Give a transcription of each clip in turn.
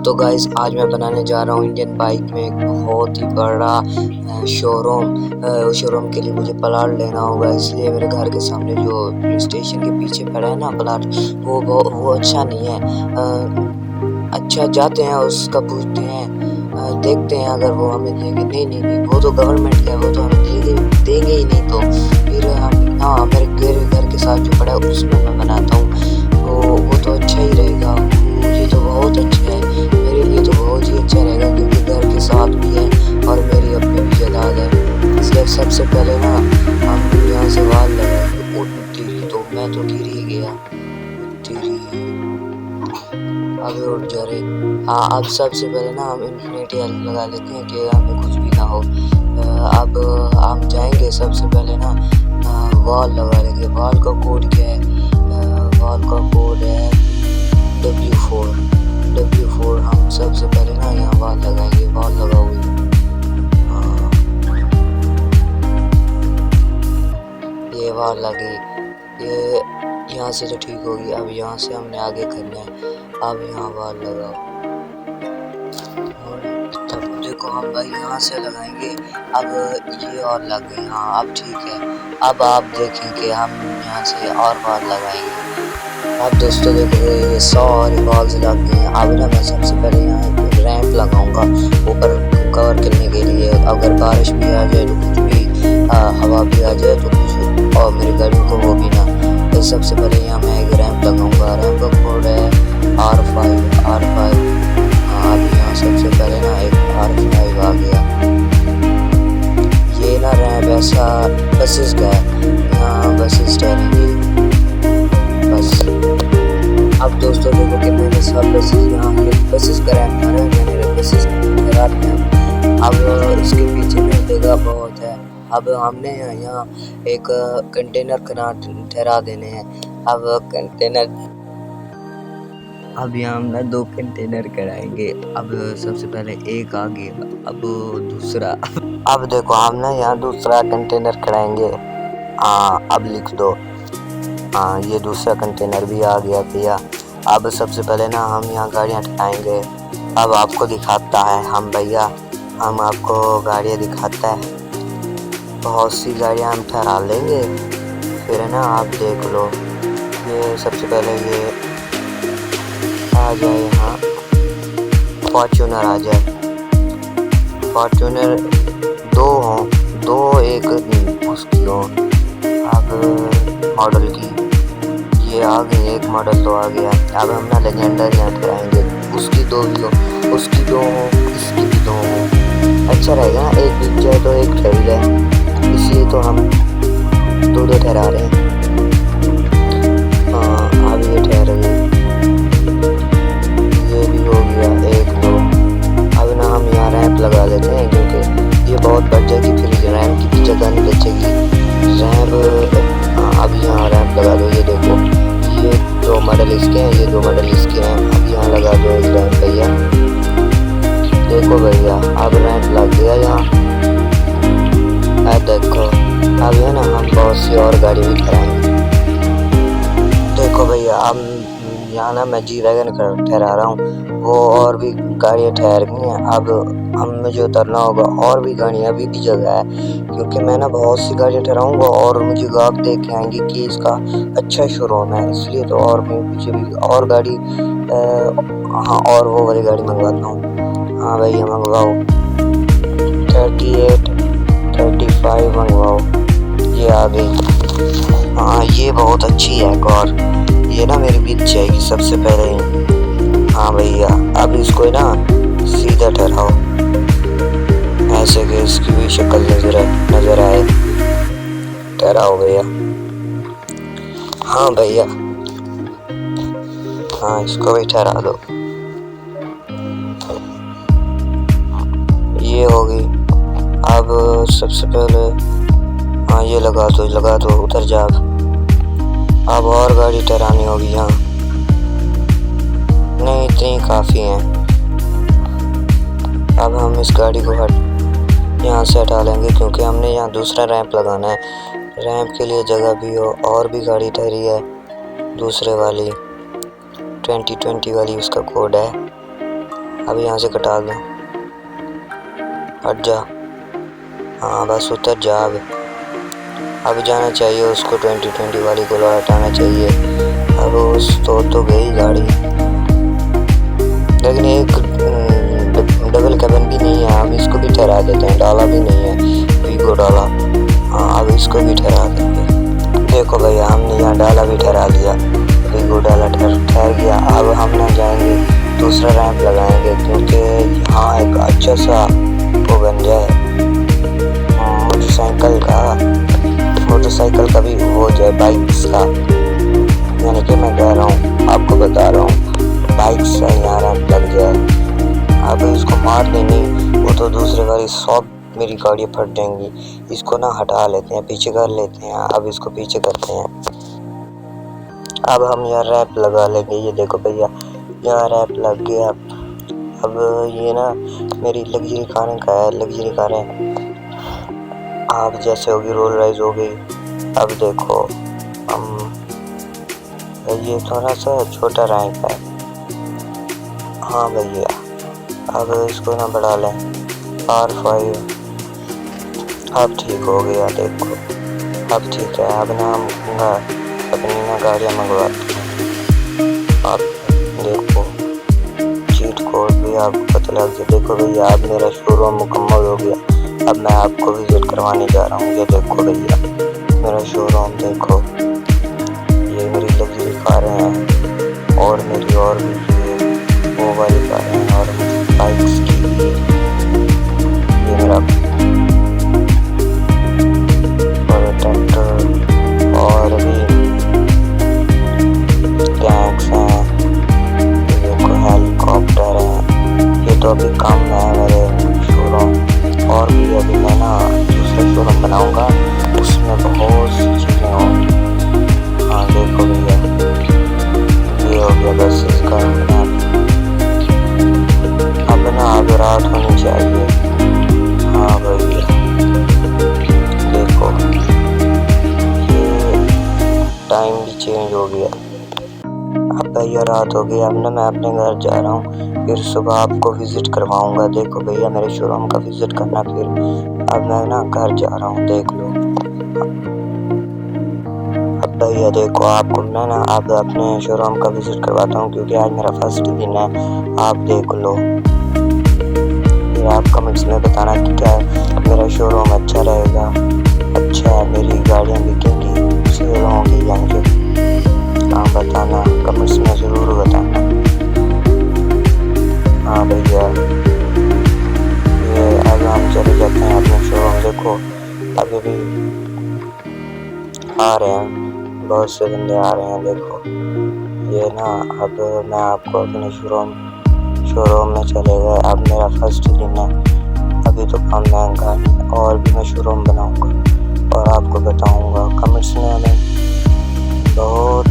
तो गाइस आज मैं बनाने जा रहा हूँ इंडियन बाइक में एक बहुत ही बड़ा शोरूम के लिए मुझे प्लाट लेना होगा, इसलिए मेरे घर के सामने जो स्टेशन के पीछे पड़ा है ना प्लाट, वो अच्छा नहीं है। अच्छा जाते हैं उसका पूछते हैं, देखते हैं अगर वो हमें देंगे। नहीं, वो तो गवर्नमेंट का है, वो तो हमें देंगे ही नहीं। तो फिर हम मेरे घर के साथ जो पड़ा है उसमें मैं बनाता हूँ, तो वो तो अच्छा ही रहेगा। मुझे तो बहुत अच्छा है, मेरे लिए तो बहुत ही अच्छा रहेगा क्योंकि घर के साथ भी है और मेरी अपनी भी जायदाद है। इसलिए सबसे पहले ना हम यहाँ से वाल लगाएंगे। तेरी तो मैं तो गिर ही गया, तेरी अभी उठ जा रही। हाँ, अब सबसे पहले ना हम इन्फिनिटी लगा लेते हैं कि हमें कुछ भी ना हो। अब हम जाएंगे सबसे पहले ना वॉल लगा लेंगे। वॉल का कोड क्या है? वॉल का कोड है W4। हम सबसे पहले ना यहाँ वॉल लगाएंगे। वॉल लगाओगे, ये वॉल लगी, ये यहाँ से तो ठीक होगी। अब यहाँ से हमने आगे करना है। अब यहाँ वॉल लगाओ और तब देखो हम भाई यहाँ से लगाएंगे। अब ये और लग गई, हाँ अब ठीक है। अब आप देखेंगे हम यहाँ से और वॉल लगाएंगे। अब दोस्तों देखो ये सारी वॉल्स लग गई हैं। अब ना मैं सबसे पहले यहाँ एक रैंप लगाऊंगा ऊपर कवर करने के लिए। अगर बारिश भी आ जाए तो कुछ भी हवा भी आ जाए तो कुछ और मेरी गाड़ी को वो भी ना। तो सबसे पहले यहाँ मैं एक रैंप लगाऊंगा। रैंप का कोड है R5। अब यहाँ सबसे पहले ना एक R5 आ गया। ये ना रैंप ऐसा बसेस का है, यहाँ बसेस ठहरेंगी बस। अब दोस्तों देखो कि मैंने सब बसेस यहाँ बसेस का रैंप मारा है, मैंने बसेस ठहरा दिया। अब इसके पीछे में जगह बहुत है। अब हमने यहाँ एक कंटेनर ठहरा देने हैं। अब यहाँ हम ना 2 कंटेनर कराएंगे। अब सबसे पहले एक आ गया, अब दूसरा। अब देखो हम ना यहाँ दूसरा कंटेनर कराएंगे। अब लिख दो। ये दूसरा कंटेनर भी आ गया भैया। अब सबसे पहले ना हम यहाँ गाड़ियाँ ठहराएंगे। अब आपको दिखाता है हम आपको गाड़ियाँ दिखाता है। बहुत सी गाड़ियाँ हम ठहरा लेंगे, फिर है ना आप देख लो। ये सबसे पहले ये आ जाए, यहाँ फॉर्च्यूनर आ जाए। फॉर्च्यूनर 2 हों, 2 एक उसकी हो। अब मॉडल की ये आ गई, एक मॉडल तो आ गया। अब हम ना लेजेंडर यहाँ ठहराएंगे। उसकी 2 भी हो, उसकी 2 हो, इसकी भी 2 हो। अच्छा रहेगा ना, एक बिक जाए तो एक ठहर जाए, इसलिए तो हम 2 ठहरा रहे हैं। अब ये ठहर गई, ये भी हो गया 1 2। अब ना हम यहाँ रैंप लगा लेते हैं क्योंकि ये बहुत बढ़ जाएगी, फिर रैंप की भी जगह नहीं बचेगी। अब यहाँ रैंप लगा दो। ये देखो ये 2 मॉडल इसके हैं, ये 2 मॉडल इसके हैं। अब यहाँ लगा दो एक रैंप भैया। देखो भैया अब रैंप लग गया यहाँ। देखो अब है ना हम बहुत सी और गाड़ी भी ठहराएंगे। देखो भैया अब यहाँ ना मैं G-Wagon ठहरा रहा हूँ, वो और भी गाड़ियाँ ठहर गई हैं। अब हम मुझे उतरना होगा, और भी गाड़ियाँ अभी भी जगह है क्योंकि मैं ना बहुत सी गाड़ियाँ ठहराऊँगा और मुझे गाहक देख के आएंगे कि इसका अच्छा शोरूम है, इसलिए तो और मैं पीछे भी और गाड़ी और वो वाली गाड़ी मंगवाता हूँ। हाँ भैया मंगवाओ, 38 35 मंगवाओ। ये आ गई। ये बहुत अच्छी है और ये ना मेरी बीत जाएगी सबसे पहले ही। हाँ भैया अब इसको ना सीधा ठहराओ ऐसे कि इसकी भी शक्ल नजर आए। ठहराओ भैया। हाँ भैया, हाँ इसको भी ठहरा दो। ये होगी। अब सबसे पहले ये लगा दो, उतर जा। अब और गाड़ी ठहरानी होगी यहाँ। नहीं इतनी काफ़ी हैं। अब हम इस गाड़ी को यहाँ से हटा लेंगे क्योंकि हमने यहाँ दूसरा रैंप लगाना है। रैंप के लिए जगह भी हो, और भी गाड़ी ठहरी है दूसरे वाली 2020 वाली, उसका कोड है अब यहाँ से कटा दो, हट जा। हाँ बस उतर जा। अब जाना चाहिए उसको, 2020 वाली को हटाना चाहिए। अब उस तो गई गाड़ी, लेकिन एक डबल कैबिन भी नहीं है। हम इसको भी ठहरा देते हैं, डाला भी नहीं है वीगो डाला। हाँ अब इसको भी ठहरा देंगे। देखो भैया हमने यहाँ डाला भी ठहरा लिया, वीगो डाला ठहर गया। अब हम ना जाएंगे दूसरा रैंप लगाएंगे, क्योंकि यहाँ एक अच्छा सा वो बन जाए मोटरसाइकिल का भी हो जाए, बाइक्स का। यानी कि मैं कह रहा हूँ, आपको बता रहा हूँ, बाइक्स का यहाँ रैंप लग जाए। अब इसको मार देंगे, वो तो दूसरे वाली 100 मेरी गाड़ियाँ फट जाएंगी। इसको ना हटा लेते हैं, पीछे कर लेते हैं। अब इसको पीछे करते हैं। अब हम यहाँ रैप लगा लेंगे। ये देखो भैया यहाँ रैप लग गया। अब ये ना मेरी लग्जरी कारें का है, लग्जरी कारें आप जैसे होगी, रोल राइज हो गई। अब देखो हम ये थोड़ा सा छोटा रैंक है। हाँ भैया अब इसको ना बढ़ा लें, R5। अब ठीक हो गया, देखो अब ठीक है। अब ना हम अपनी ना गाड़ियाँ मंगवाते हैं। आप देखो चीट कोड भी आपको पता लग जाए। देखो भैया अब मेरा शोरूम मुकम्मल हो गया। अब मैं आपको विजिट करवाने जा रहा हूँ। ये देखो भैया मेरा शोरूम, देखो ये मेरी लग्जरी कारें हैं, और मेरी और भी वो वाली कारें हैं, और बाइक्स की भी। ये मेरा और ट्रैक्टर और भी टैंक्स हैं, ये हेलीकॉप्टर हैं। ये तो अभी कम है मेरे शोरूम, और भी अभी मैं ना दूसरा शोरूम बनाऊंगा, उसमें बहुत सी चीज़ें होंगी। हाँ देखो भैया ये हो गया बस इसका। अब ना अब रात होनी चाहिए। हाँ भैया देखो ये टाइम भी चेंज हो गया। अब भैया रात हो गई। अब ना मैं अपने घर जा रहा हूँ, फिर सुबह आपको विजिट करवाऊंगा। देखो भैया मेरे शोरूम का विजिट करना। फिर अब मैं ना घर जा रहा हूँ, देख लो। अब भैया देखो आपको मैं ना अब अपने शोरूम का विजिट करवाता हूँ, क्योंकि आज मेरा फर्स्ट दिन है। आप देख लो, फिर आप कमेंट्स में बताना कि क्या मेरा शोरूम अच्छा रहेगा, अच्छा है, मेरी गाड़ियाँ बिकेंगी, सेल होंगी यानी कि। हाँ बताना, कमेंट्स में ज़रूर बताना। हाँ भैया ये अब हम चले जाते हैं अपने शोरूम। देखो अभी भी आ रहे हैं, बहुत से बंदे आ रहे हैं। देखो ये ना अब मैं आपको अपने शोरूम में चले गए। अब मेरा फर्स्ट दिन है, अभी तो काम महंगा है, और भी मैं शोरूम बनाऊंगा और आपको बताऊंगा। कमेंट्स में हमें बहुत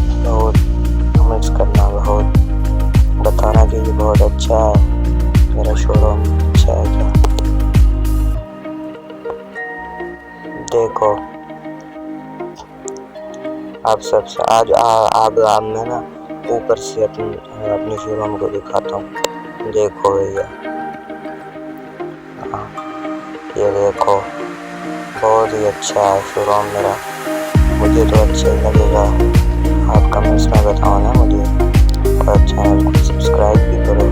कमेंट्स करना, बहुत बताना कि ये बहुत अच्छा है, मेरा शोरूम अच्छा है क्या। देखो आप सबसे आज आप मैं ना ऊपर से अपने शोरूम को दिखाता हूँ। देखो भैया ये देखो बहुत ही अच्छा है शोरूम मेरा, मुझे तो अच्छा ही लगेगा। आप कमेंट्स में बताओ ना मुझे, और चैनल को सब्सक्राइब भी करो।